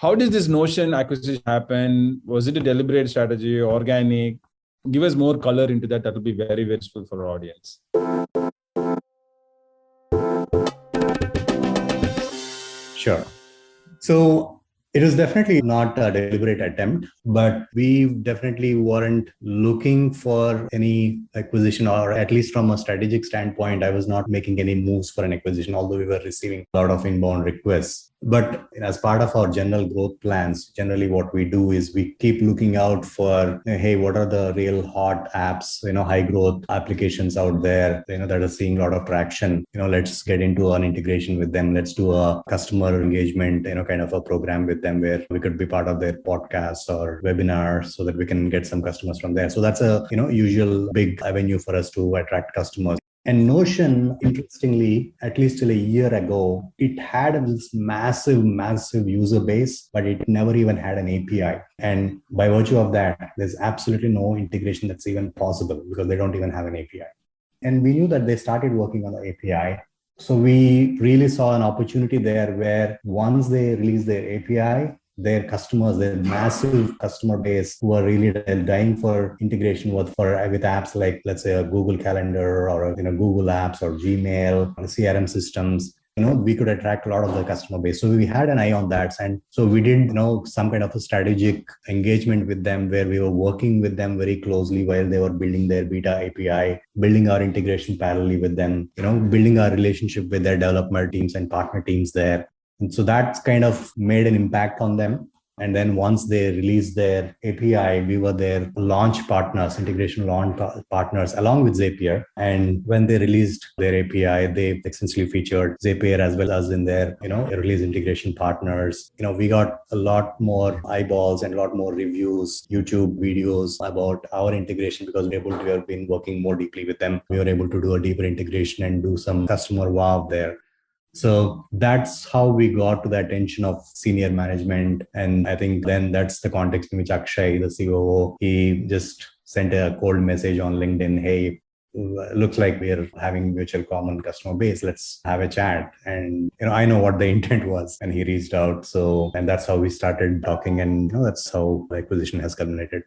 How does this Notion acquisition happen? Was it a deliberate strategy, organic? Give us more color into that. That will be very, very useful for our audience. Sure. So it was definitely not a deliberate attempt, but we definitely weren't looking for any acquisition, or at least from a strategic standpoint, I was not making any moves for an acquisition, although we were receiving a lot of inbound requests. But as part of our general growth plans, generally what we do is we keep looking out for, hey, what are the real hot apps, high growth applications out there, that are seeing a lot of traction. Let's get into an integration with them. Let's do a customer engagement, kind of a program with them where we could be part of their podcasts or webinars so that we can get some customers from there. So that's a, usual big avenue for us to attract customers. And Notion, interestingly, at least till a year ago, it had this massive user base, but it never even had an API. And by virtue of that, there's absolutely no integration that's even possible because they don't even have an API. And we knew that they started working on the API. So we really saw an opportunity there where once they release their API, their customers, their massive customer base who are really dying for integration with apps like, let's say, a Google Calendar or Google Apps or Gmail, or CRM systems, we could attract a lot of the customer base. So we had an eye on that. And so we did, some kind of a strategic engagement with them where we were working with them very closely while they were building their beta API, building our integration parallelly with them, building our relationship with their development teams and partner teams there. And so that's kind of made an impact on them. And then once they released their API, we were their launch partners, integration launch partners, along with Zapier. And when they released their API, they essentially featured Zapier as well as in their, release integration partners. We got a lot more eyeballs and a lot more reviews, YouTube videos about our integration because we have been working more deeply with them. We were able to do a deeper integration and do some customer wow there. So that's how we got to the attention of senior management. And I think then that's the context in which Akshay, the COO, he just sent a cold message on LinkedIn. Hey, looks like we're having mutual common customer base. Let's have a chat. And, I know what the intent was and he reached out. And that's how we started talking. And, that's how the acquisition has culminated.